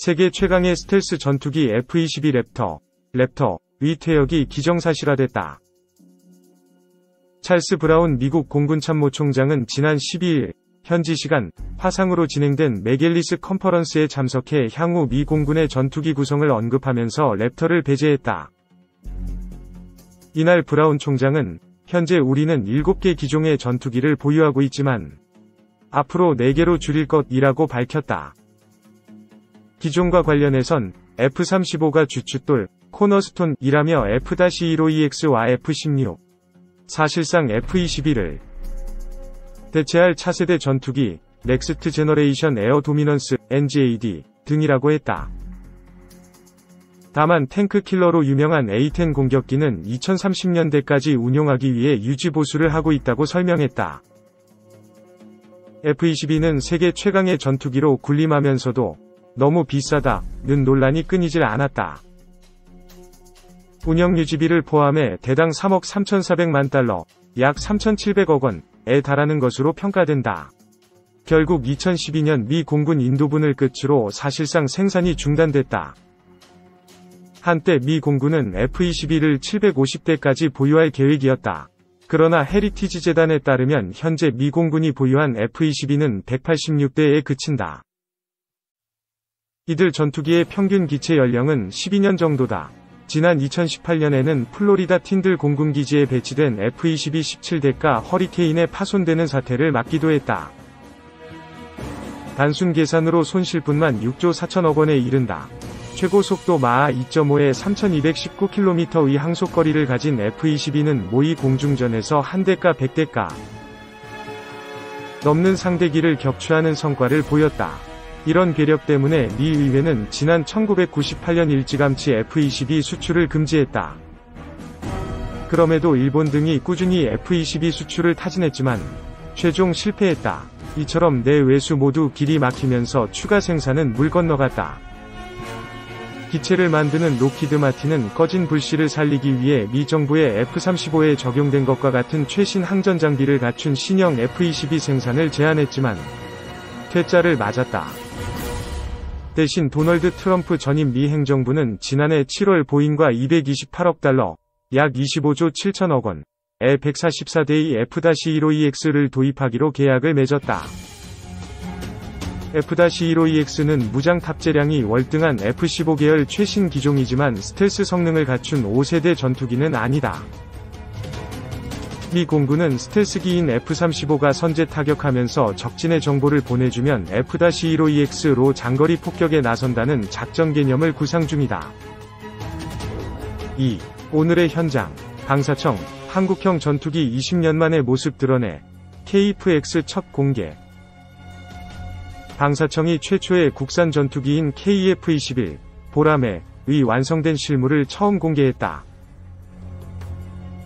세계 최강의 스텔스 전투기 F-22 랩터의 퇴역이 기정사실화됐다. 찰스 브라운 미국 공군참모총장은 지난 12일 현지 시간 화상으로 진행된 메겔리스 컨퍼런스에 참석해 향후 미 공군의 전투기 구성을 언급하면서 랩터를 배제했다. 이날 브라운 총장은 현재 우리는 7개 기종의 전투기를 보유하고 있지만 앞으로 4개로 줄일 것이라고 밝혔다. 기종과 관련해선 F-35가 주춧돌, 코너스톤이라며 F-15EX와 F-16, 사실상 F-21을 대체할 차세대 전투기, 넥스트 제너레이션 에어 도미넌스, NGAD 등이라고 했다. 다만 탱크 킬러로 유명한 A-10 공격기는 2030년대까지 운용하기 위해 유지보수를 하고 있다고 설명했다. F-22는 세계 최강의 전투기로 군림하면서도 너무 비싸다는 논란이 끊이질 않았다. 운영 유지비를 포함해 대당 3억 3,400만 달러, 약 3,700억 원에 달하는 것으로 평가된다. 결국 2012년 미 공군 인도분을 끝으로 사실상 생산이 중단됐다. 한때 미 공군은 F-22를 750대까지 보유할 계획이었다. 그러나 헤리티지 재단에 따르면 현재 미 공군이 보유한 F-22는 186대에 그친다. 이들 전투기의 평균 기체 연령은 12년 정도다. 지난 2018년에는 플로리다 틴들 공군기지에 배치된 F-22 17대가 허리케인에 파손되는 사태를 막기도 했다. 단순 계산으로 손실분만 6조 4천억 원에 이른다. 최고 속도 마하 2.5에 3219km의 항속거리를 가진 F-22는 모의 공중전에서 한 대가 100대가 넘는 상대기를 격추하는 성과를 보였다. 이런 괴력 때문에 미 의회는 지난 1998년 일찌감치 F-22 수출을 금지했다. 그럼에도 일본 등이 꾸준히 F-22 수출을 타진했지만 최종 실패했다. 이처럼 내외수 모두 길이 막히면서 추가 생산은 물 건너갔다. 기체를 만드는 록히드 마틴은 꺼진 불씨를 살리기 위해 미 정부의 F-35에 적용된 것과 같은 최신 항전 장비를 갖춘 신형 F-22 생산을 제안했지만 퇴짜를 맞았다. 대신 도널드 트럼프 전임 미 행정부는 지난해 7월 보잉과 228억 달러, 약 25조 7천억 원의 144대의 F-15EX를 도입하기로 계약을 맺었다. F-15EX는 무장 탑재량이 월등한 F-15 계열 최신 기종이지만 스텔스 성능을 갖춘 5세대 전투기는 아니다. 미 공군은 스텔스기인 F-35가 선제 타격하면서 적진의 정보를 보내주면 F-15EX로 장거리 폭격에 나선다는 작전 개념을 구상 중이다. 2. 오늘의 현장. 방사청, 한국형 전투기 20년 만의 모습 드러내. KF-X 첫 공개. 방사청이 최초의 국산 전투기인 KF-21, 보라매의 완성된 실물을 처음 공개했다.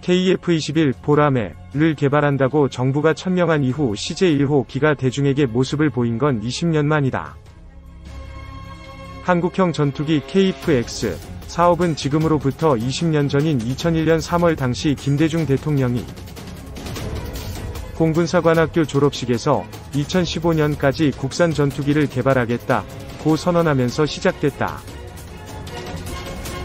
KF-21 보라매를 개발한다고 정부가 천명한 이후 CJ1호 기가 대중에게 모습을 보인 건 20년 만이다. 한국형 전투기 KF-X 사업은 지금으로부터 20년 전인 2001년 3월 당시 김대중 대통령이 공군사관학교 졸업식에서 2015년까지 국산 전투기를 개발하겠다고 선언하면서 시작됐다.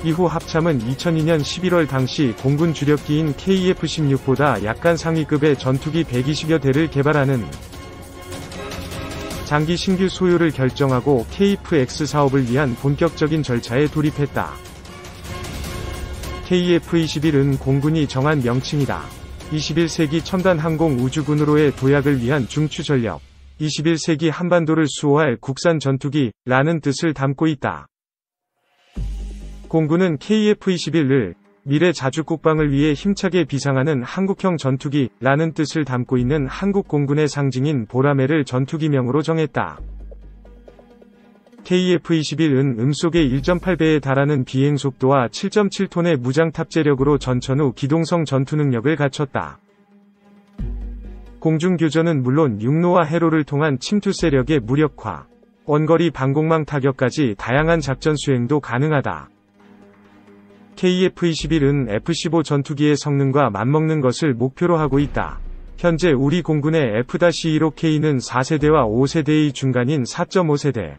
이후 합참은 2002년 11월 당시 공군 주력기인 KF-16보다 약간 상위급의 전투기 120여 대를 개발하는 장기 신규 소유를 결정하고 KF-X 사업을 위한 본격적인 절차에 돌입했다. KF-21은 공군이 정한 명칭이다. 21세기 첨단 항공 우주군으로의 도약을 위한 중추전력, 21세기 한반도를 수호할 국산 전투기라는 뜻을 담고 있다. 공군은 KF-21을 미래 자주국방을 위해 힘차게 비상하는 한국형 전투기라는 뜻을 담고 있는 한국 공군의 상징인 보라매를 전투기명으로 정했다. KF-21은 음속의 1.8배에 달하는 비행속도와 7.7톤의 무장 탑재력으로 전천후 기동성 전투 능력을 갖췄다. 공중교전은 물론 육로와 해로를 통한 침투 세력의 무력화, 원거리 방공망 타격까지 다양한 작전 수행도 가능하다. KF-21은 F-15 전투기의 성능과 맞먹는 것을 목표로 하고 있다. 현재 우리 공군의 F-15K는 4세대와 5세대의 중간인 4.5세대.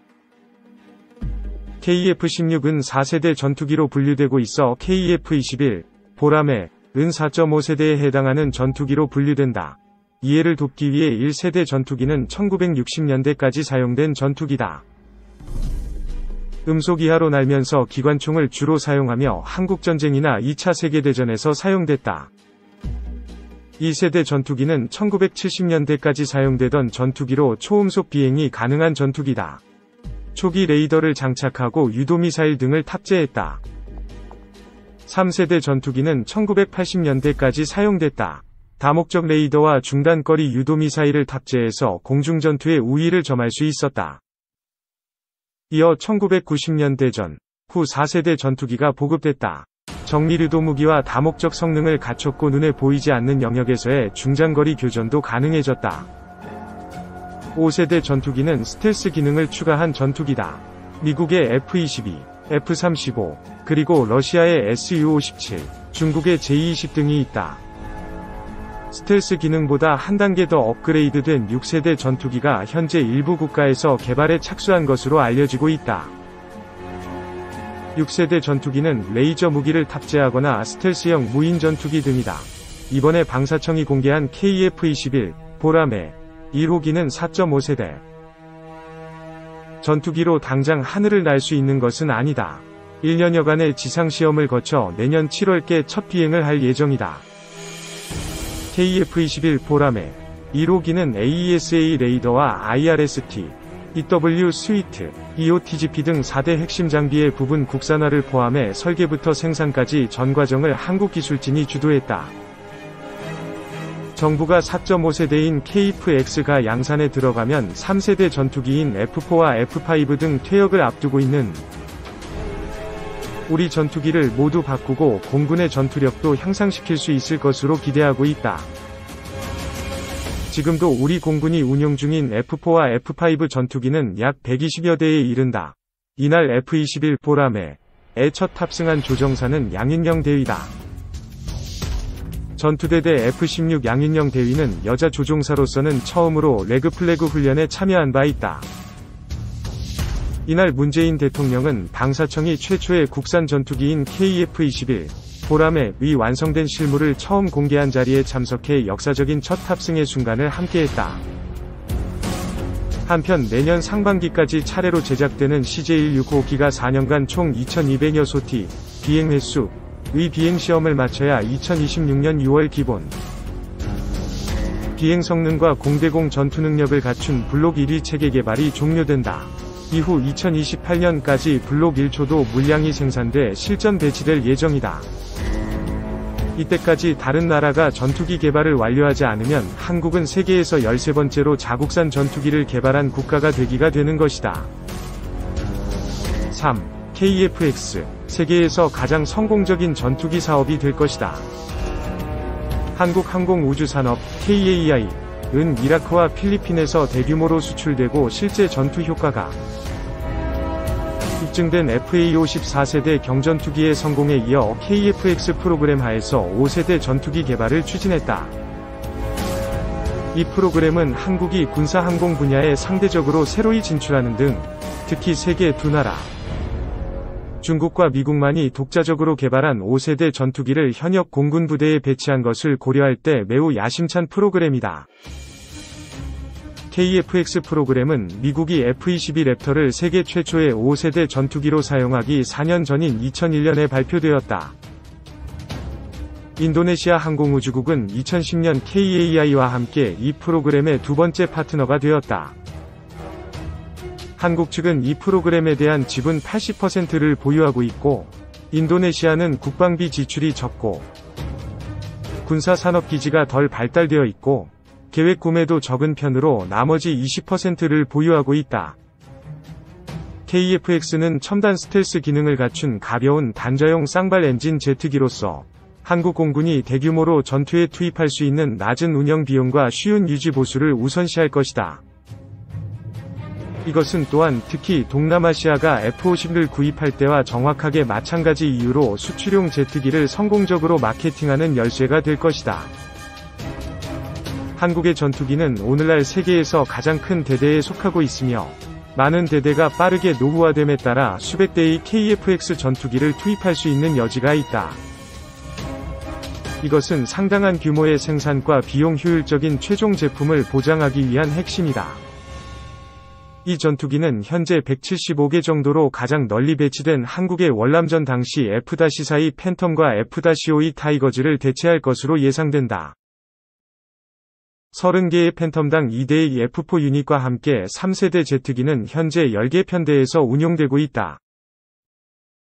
KF-16은 4세대 전투기로 분류되고 있어 KF-21, 보라매, 은 4.5세대에 해당하는 전투기로 분류된다. 이해를 돕기 위해 1세대 전투기는 1960년대까지 사용된 전투기다. 음속 이하로 날면서 기관총을 주로 사용하며 한국전쟁이나 2차 세계대전에서 사용됐다. 2세대 전투기는 1970년대까지 사용되던 전투기로 초음속 비행이 가능한 전투기다. 초기 레이더를 장착하고 유도미사일 등을 탑재했다. 3세대 전투기는 1980년대까지 사용됐다. 다목적 레이더와 중단거리 유도미사일을 탑재해서 공중전투의 우위를 점할 수 있었다. 이어 1990년대 전, 후 4세대 전투기가 보급됐다. 정밀유도 무기와 다목적 성능을 갖췄고 눈에 보이지 않는 영역에서의 중장거리 교전도 가능해졌다. 5세대 전투기는 스텔스 기능을 추가한 전투기다. 미국의 F-22, F-35, 그리고 러시아의 Su-57, 중국의 J-20 등이 있다. 스텔스 기능보다 한 단계 더 업그레이드된 6세대 전투기가 현재 일부 국가에서 개발에 착수한 것으로 알려지고 있다. 6세대 전투기는 레이저 무기를 탑재하거나 스텔스형 무인 전투기 등이다. 이번에 방사청이 공개한 KF-21, 보라매, 1호기는 4.5세대. 전투기로 당장 하늘을 날 수 있는 것은 아니다. 1년여간의 지상시험을 거쳐 내년 7월께 첫 비행을 할 예정이다. KF-21 보라매, 1호기는 AESA 레이더와 IRST, EW 스위트, EOTGP 등 4대 핵심 장비의 부분 국산화를 포함해 설계부터 생산까지 전 과정을 한국 기술진이 주도했다. 정부가 4.5세대인 KF-X가 양산에 들어가면 3세대 전투기인 F4와 F5 등 퇴역을 앞두고 있는 우리 전투기를 모두 바꾸고 공군의 전투력도 향상시킬 수 있을 것으로 기대하고 있다. 지금도 우리 공군이 운용 중인 F4와 F5 전투기는 약 120여 대에 이른다. 이날 F-21 보라매에 첫 탑승한 조정사는 양인영 대위다. 전투대대 F-16 양인영 대위는 여자 조종사로서는 처음으로 레그플래그 훈련에 참여한 바 있다. 이날 문재인 대통령은 방사청이 최초의 국산 전투기인 KF-21, 보라매 위 완성된 실물을 처음 공개한 자리에 참석해 역사적인 첫 탑승의 순간을 함께했다. 한편 내년 상반기까지 차례로 제작되는 CJ-6호기가 4년간 총 2200여 소티, 비행 횟수, 의 비행시험을 마쳐야 2026년 6월 기본 비행 성능과 공대공 전투 능력을 갖춘 블록 1위 체계 개발이 종료된다. 이후 2028년까지 블록 1초도 물량이 생산돼 실전 배치될 예정이다. 이때까지 다른 나라가 전투기 개발을 완료하지 않으면 한국은 세계에서 13번째로 자국산 전투기를 개발한 국가가 되는 것이다. 3. KF-X, 세계에서 가장 성공적인 전투기 사업이 될 것이다. 한국항공우주산업, KAI,은 이라크와 필리핀에서 대규모로 수출되고 실제 전투 효과가 입증된 FA-54세대 경전투기의 성공에 이어 KF-X 프로그램 하에서 5세대 전투기 개발을 추진했다. 이 프로그램은 한국이 군사항공 분야에 상대적으로 새로이 진출하는 등 특히 세계 두 나라, 중국과 미국만이 독자적으로 개발한 5세대 전투기를 현역 공군 부대에 배치한 것을 고려할 때 매우 야심찬 프로그램이다. KF-X 프로그램은 미국이 F-22 랩터를 세계 최초의 5세대 전투기로 사용하기 4년 전인 2001년에 발표되었다. 인도네시아 항공우주국은 2010년 KAI와 함께 이 프로그램의 두 번째 파트너가 되었다. 한국 측은 이 프로그램에 대한 지분 80%를 보유하고 있고, 인도네시아는 국방비 지출이 적고 군사산업기지가 덜 발달되어 있고 계획 구매도 적은 편으로 나머지 20%를 보유하고 있다. KF-X는 첨단 스텔스 기능을 갖춘 가벼운 단자용 쌍발 엔진 제트기로서 한국 공군이 대규모로 전투에 투입할 수 있는 낮은 운영 비용과 쉬운 유지 보수를 우선시할 것이다. 이것은 또한 특히 동남아시아가 F-50을 구입할 때와 정확하게 마찬가지 이유로 수출용 제트기를 성공적으로 마케팅하는 열쇠가 될 것이다. 한국의 전투기는 오늘날 세계에서 가장 큰 대대에 속하고 있으며 많은 대대가 빠르게 노후화됨에 따라 수백 대의 KF-X 전투기를 투입할 수 있는 여지가 있다. 이것은 상당한 규모의 생산과 비용 효율적인 최종 제품을 보장하기 위한 핵심이다. 이 전투기는 현재 175개 정도로 가장 널리 배치된 한국의 월남전 당시 F-4E 팬텀과 F-5E 타이거즈를 대체할 것으로 예상된다. 30개의 팬텀당 2대의 F4 유닛과 함께 3세대 제트기는 현재 10개 편대에서 운용되고 있다.